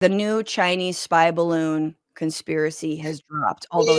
The new Chinese spy balloon conspiracy has dropped, although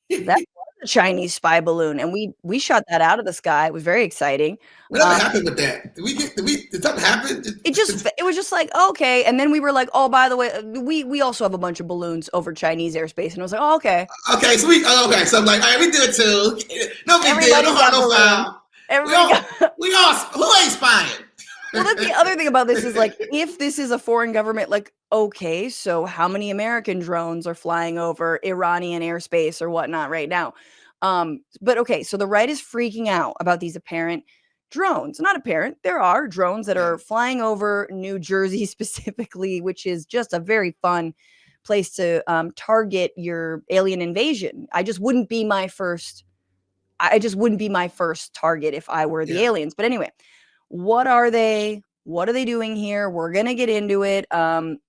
that was a Chinese spy balloon, and we shot that out of the sky. It was very exciting. Whatever happened with that? Did something happen? It was just like, okay, and then we were like, oh, by the way, we also have a bunch of balloons over Chinese airspace, and I was like, oh, okay. Okay, so I'm like, all right, we do it too. No big deal, no harm, no foul. We all who ain't spying? Well, that's the other thing about this is like, if this is a foreign government, like, okay, so how many American drones are flying over Iranian airspace or whatnot right now? But okay, so the right is freaking out about these apparent drones. Not apparent, there are drones that are flying over New Jersey specifically, which is just a very fun place to target your alien invasion. I just wouldn't be my first target if I were the aliens. But anyway, what are they? What are they doing here? We're going to get into it. So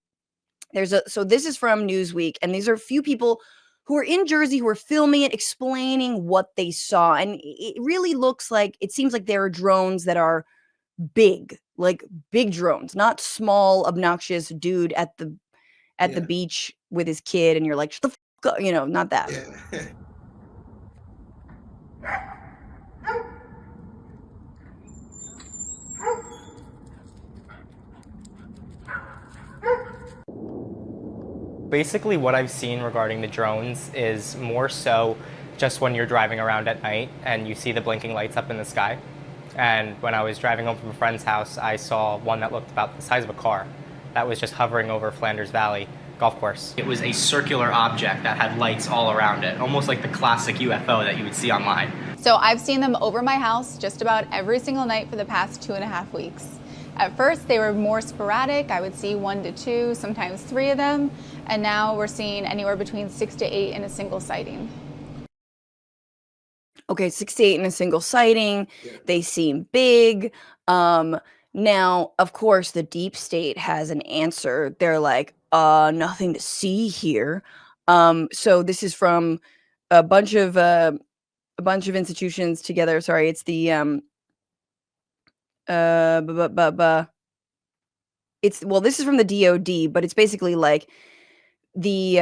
this is from Newsweek, and these are a few people who are in Jersey who are filming it, explaining what they saw. And it really seems like there are drones that are big, like big drones, not small, obnoxious dude at the beach with his kid. And you're like, shut the fuck up, not that. Yeah. Basically, what I've seen regarding the drones is more so just when you're driving around at night and you see the blinking lights up in the sky. And when I was driving home from a friend's house, I saw one that looked about the size of a car that was just hovering over Flanders Valley golf course. It was a circular object that had lights all around it, almost like the classic UFO that you would see online. So I've seen them over my house just about every single night for the past 2.5 weeks. At first, they were more sporadic. I would see 1 to 2, sometimes 3 of them. And now we're seeing anywhere between 6 to 8 in a single sighting. Okay, 6 to 8 in a single sighting. Yeah. They seem big. Now, of course, the deep state has an answer. They're like, nothing to see here. So this is from a bunch of institutions together. Sorry, it's the this is from the DOD, but it's basically like the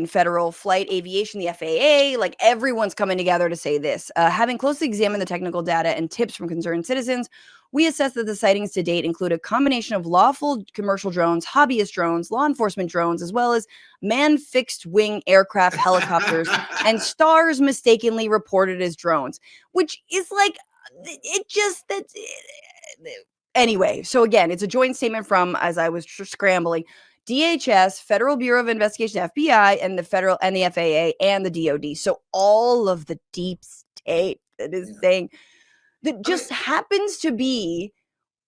Federal Flight Aviation, the FAA, like everyone's coming together to say this. Having closely examined the technical data and tips from concerned citizens, we assess that the sightings to date include a combination of lawful commercial drones, hobbyist drones, law enforcement drones, as well as manned fixed-wing aircraft, helicopters, and stars mistakenly reported as drones, which is like, anyway. So again, it's a joint statement from, as I was scrambling, DHS, Federal Bureau of Investigation, FBI, and the FAA and the DOD. So all of the deep state that is saying that just happens to be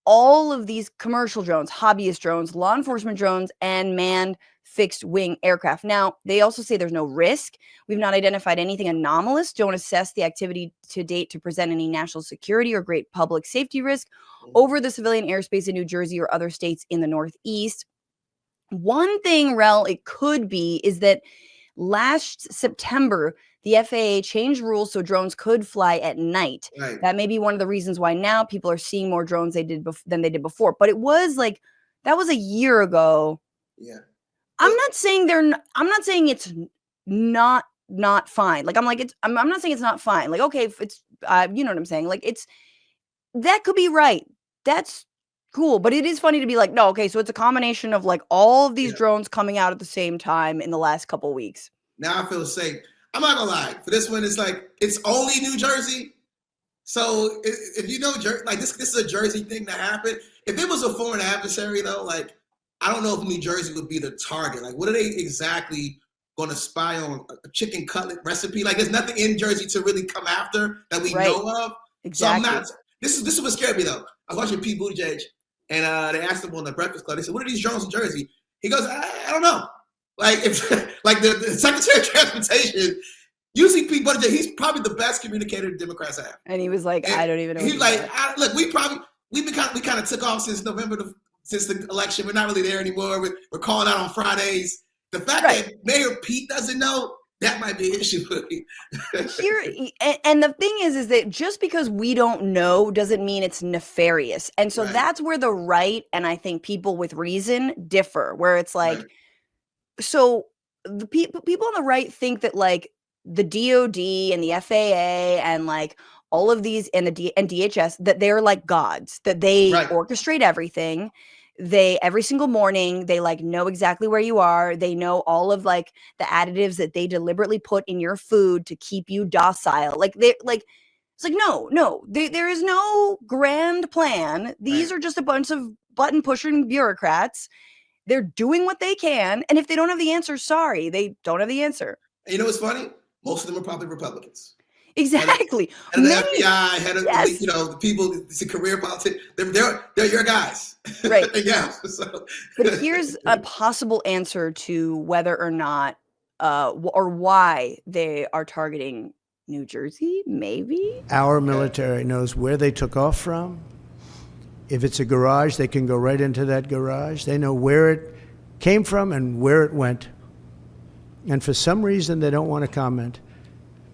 all of these commercial drones, hobbyist drones, law enforcement drones, and manned fixed wing aircraft. Now, they also say there's no risk. We've not identified anything anomalous. Don't assess the activity to date to present any national security or great public safety risk over the civilian airspace in New Jersey or other states in the Northeast. One thing, Rel, it could be is that last September, the FAA changed rules so drones could fly at night. Right. That may be one of the reasons why now people are seeing more drones than they did before. But it was like, that was a year ago. Yeah. I'm not saying it's not fine. Like, I'm not saying it's not fine. Like, okay, if it's, you know what I'm saying? Like, that could be right. That's cool. But it is funny to be like, no, okay, so it's a combination of like all of these drones coming out at the same time in the last couple weeks. Now I feel safe. I'm not gonna lie. For this one, it's like, it's only New Jersey. So if you know, like this is a Jersey thing that happened. If it was a foreign adversary though, like, I don't know if New Jersey would be the target. Like, what are they exactly going to spy on? A chicken cutlet recipe? Like, there's nothing in Jersey to really come after that we know of. Exactly. So I'm not. This is what scared me though. I was watching Pete Buttigieg, and they asked him on the Breakfast Club. They said, "What are these drones in Jersey?" He goes, "I don't know." Like, if like the Secretary of Transportation. Usually Pete Buttigieg, he's probably the best communicator the Democrats have. And he was like, I don't even know. He's like, look, we kind of took off since November since the election. We're not really there anymore. We're calling out on Fridays. The fact that Mayor Pete doesn't know, That might be an issue for me. Here, and the thing is that just because we don't know doesn't mean it's nefarious. And so Right. that's where the right and I think people with reason differ, where it's like, Right. so the people on the right think that like the DOD and the FAA and like all of these and and DHS, that they're like gods, that they Right. orchestrate everything. They every single morning they like know exactly where you are. They know all of like the additives that they deliberately put in your food to keep you docile. Like they like it's like no, there is no grand plan. These Right. are just a bunch of button pushing bureaucrats. They're doing what they can, and if they don't have the answer, sorry, they don't have the answer. And you know what's funny? Most of them are probably Republicans. Exactly. Head of the Many, FBI, head of yes. the people, it's a career politics. They're your guys. Right. Yeah. So. But here's a possible answer to whether or not or why they are targeting New Jersey, maybe? Our military knows where they took off from. If it's a garage, they can go right into that garage. They know where it came from and where it went. And for some reason, they don't want to comment.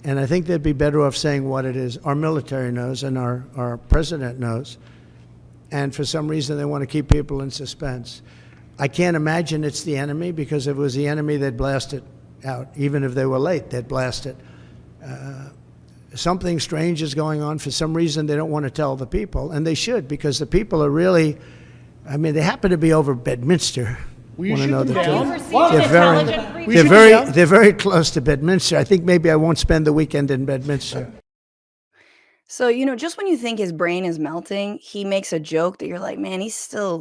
And I think they'd be better off saying what it is. Our military knows and our president knows. And for some reason, they want to keep people in suspense. I can't imagine it's the enemy, because if it was the enemy, they'd blast it out. Even if they were late, they'd blast it. Something strange is going on. For some reason, they don't want to tell the people, and they should, because the people are really, I mean, they happen to be over Bedminster. Will you shoot them down? They're very close to Bedminster. I think maybe I won't spend the weekend in Bedminster. So, just when you think his brain is melting, he makes a joke that you're like, man, he still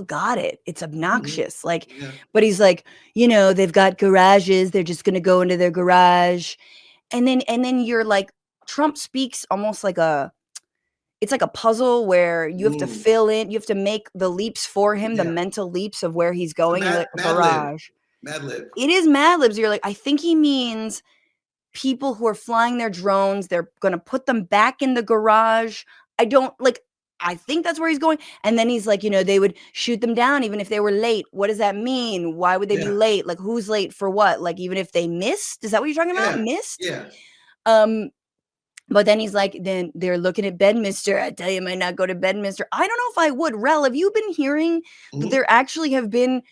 got it. It's obnoxious. Yeah. But he's like, they've got garages. They're just going to go into their garage. And then you're like, Trump speaks almost like it's like a puzzle where you have to fill in, you have to make the leaps for him, the mental leaps of where he's going. Garage. Mad lib. It is Mad Libs. You're like, I think he means people who are flying their drones, they're going to put them back in the garage. I think that's where he's going. And then he's like, they would shoot them down even if they were late. What does that mean? Why would they be late? Like, who's late for what? Like, even if they missed? Is that what you're talking about? Missed? Yeah. But then he's like, then they're looking at Bedminster. I tell you, I might not go to Bedminster. I don't know if I would. Rel, have you been hearing that there actually have been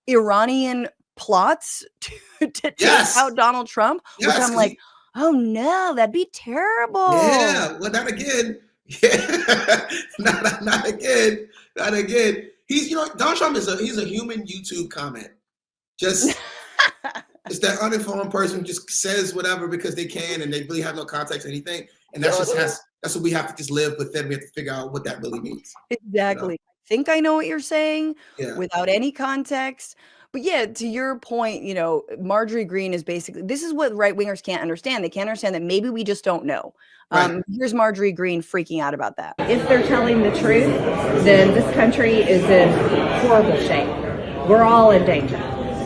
Iranian plots to take out Donald Trump? Which I'm like, oh no, that'd be terrible. Yeah, well, not again. Yeah, not again. Not again. He's, Donald Trump he's a human YouTube comment. Just it's that uninformed person who just says whatever because they can and they really have no context or anything. And that's what we have to just live with. Then we have to figure out what that really means. Exactly. I think I know what you're saying without any context. But yeah, to your point, Marjorie Greene is basically, this is what right-wingers can't understand. They can't understand that maybe we just don't know. Here's Marjorie Greene freaking out about that. If they're telling the truth, then this country is in horrible shape. We're all in danger.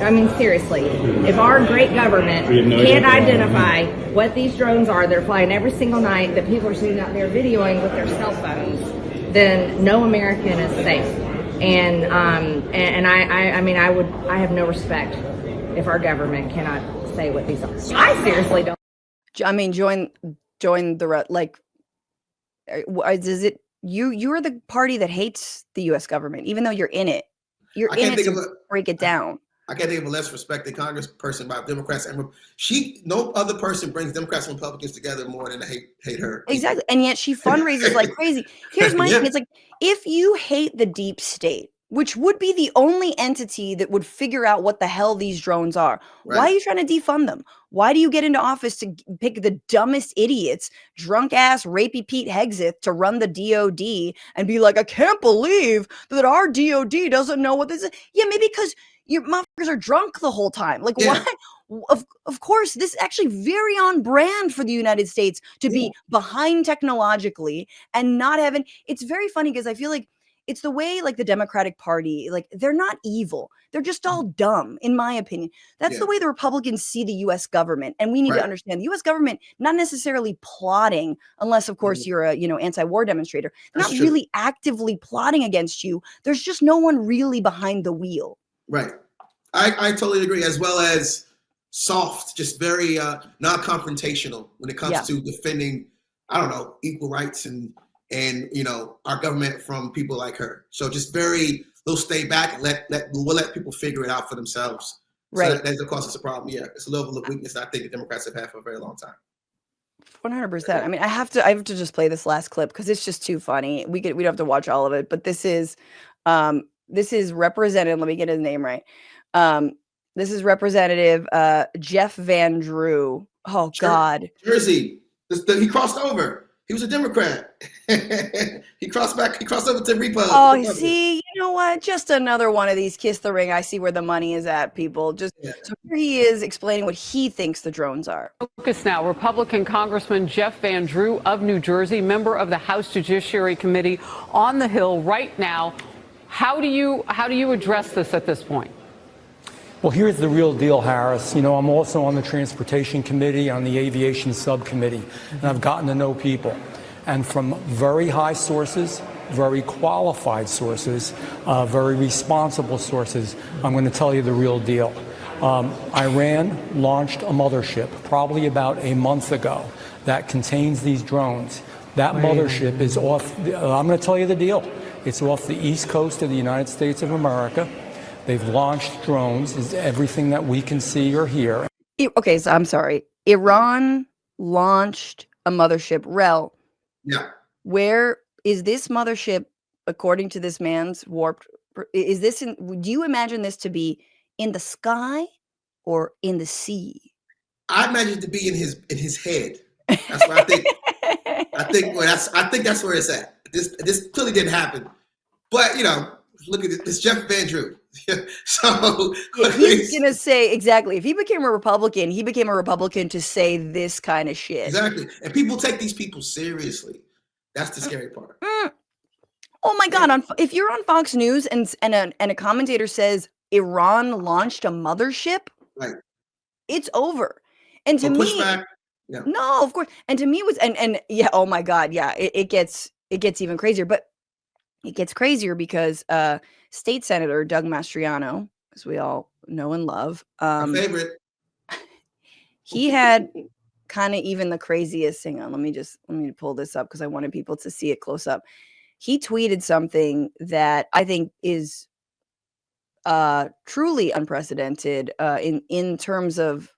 I mean, seriously, if our great government can't identify what these drones are, they're flying every single night, that people are sitting out there videoing with their cell phones, then no American is safe. And I have no respect if our government cannot say what these are. I seriously don't. I mean, join the is it you are the party that hates the U.S. government, even though you're in it. You're in it to break it down. I can't think of a less respected congressperson about Democrats, and no other person brings Democrats and Republicans together more than they hate her. Exactly, and yet she fundraises like crazy. Here's my thing: it's like, if you hate the deep state, which would be the only entity that would figure out what the hell these drones are, why are you trying to defund them? Why do you get into office to pick the dumbest idiots, drunk ass rapey Pete Hegseth, to run the DOD and be like, I can't believe that our DOD doesn't know what this is? Yeah, maybe because your motherfuckers are drunk the whole time. Like, why? Of course, this is actually very on brand for the United States to be behind technologically and not having. It's very funny because I feel like it's the way, like, the Democratic Party, like, they're not evil. They're just all dumb, in my opinion. That's the way the Republicans see the U.S. government. And we need to understand the U.S. government, not necessarily plotting, unless, of course, you're a, anti-war demonstrator. They're not really actively plotting against you. There's just no one really behind the wheel. Right. I totally agree, as well as soft, just very non-confrontational when it comes to defending, I don't know, equal rights and our government from people like her. So just they'll stay back and we'll let people figure it out for themselves. Right. So that causes a problem. Yeah, it's a level of weakness that I think the Democrats have had for a very long time. 100%. I mean, I have to just play this last clip because it's just too funny. We don't have to watch all of it, but this is Representative. Let me get his name right. This is Representative Jeff Van Drew. Oh God, Jersey. He crossed over. He was a Democrat. He crossed over to Republican. Oh, see, you know what? Just another one of these kiss the ring. I see where the money is at, people. So here he is explaining what he thinks the drones are. Focus now. Republican Congressman Jeff Van Drew of New Jersey, member of the House Judiciary Committee on the Hill right now. How do you address this at this point? Well, here's the real deal, Harris. I'm also on the Transportation Committee, on the Aviation Subcommittee, and I've gotten to know people. And from very high sources, very qualified sources, very responsible sources, I'm going to tell you the real deal. Iran launched a mothership probably about a month ago that contains these drones. That mothership is off, I'm going to tell you the deal. It's off the east coast of the United States of America. They've launched drones, is everything that we can see or hear. Okay, so I'm sorry. Iran launched a mothership. Rel. Yeah. Where is this mothership, according to this man's warped? Is this do you imagine this to be in the sky or in the sea? I imagine it to be in his head. That's what I think. I think that's where it's at. This clearly didn't happen. But look at this Jeff Van Drew. So he's gonna say exactly. If he became a Republican, he became a Republican to say this kind of shit. Exactly, and people take these people seriously. That's the scary part. Oh my God! If you're on Fox News and a commentator says Iran launched a mothership, right? It's over. And to me, no, of course. And to me, it was and yeah. Oh my God! Yeah, it gets even crazier, but. It gets crazier because State Senator Doug Mastriano, as we all know and love, my favorite. He had kind of even the craziest. Hang on, let me pull this up because I wanted people to see it close up. He tweeted something that I think is truly unprecedented in terms of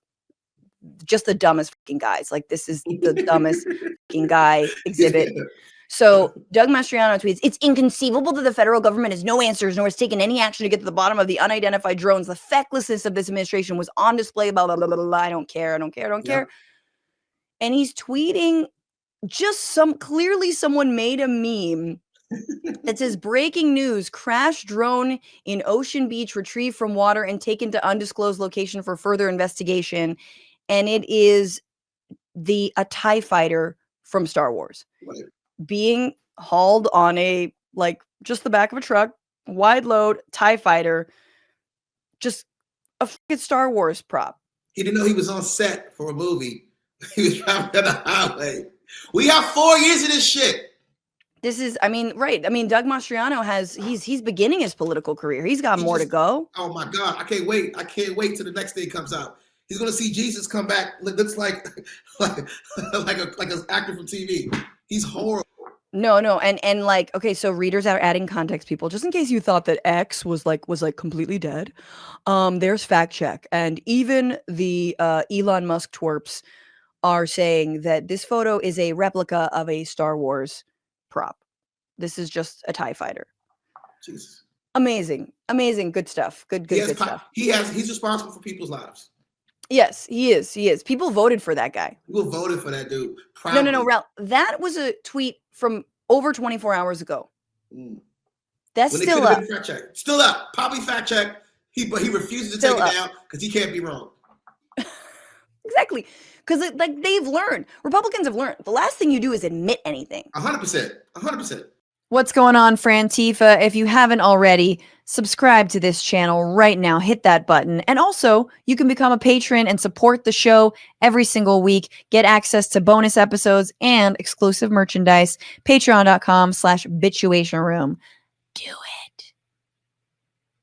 just the dumbest fucking guys. Like this is the dumbest fucking guy exhibit. Yeah. So Doug Mastriano tweets, "It's inconceivable that the federal government has no answers nor has taken any action to get to the bottom of the unidentified drones. The fecklessness of this administration was on display. Blah, blah, blah, blah, blah. I don't care. And he's tweeting clearly someone made a meme that says, breaking news, crash drone in Ocean Beach retrieved from water and taken to undisclosed location for further investigation. And it is a TIE fighter from Star Wars. Right. Being hauled on just the back of a truck, wide load TIE fighter, just a fucking Star Wars prop. He didn't know he was on set for a movie. He was driving down the highway. We have 4 years of this shit. This is, right. Doug Mastriano he's beginning his political career. He's got more to go. Oh my God. I can't wait till the next thing comes out. He's going to see Jesus come back. Looks like an actor from TV. He's horrible. No. And okay, so readers are adding context, people, just in case you thought that X was completely dead. There's fact check. And even the Elon Musk twerps are saying that this photo is a replica of a Star Wars prop. This is just a TIE fighter. Jesus. Amazing. Good stuff. Good stuff. He's responsible for people's lives. Yes, he is. People voted for that guy. People voted for that dude. Proudly. No, Ralph. That was a tweet from over 24 hours ago. That's still up. Fact check. Still up. Probably fact check. But he refuses to take it down because he can't be wrong. Exactly. Because they've learned. Republicans have learned. The last thing you do is admit anything. 100%. What's going on, Frantifa? If you haven't already, subscribe to this channel right now. Hit that button. And also, you can become a patron and support the show every single week. Get access to bonus episodes and exclusive merchandise. Patreon.com/Bitchuation Room. Do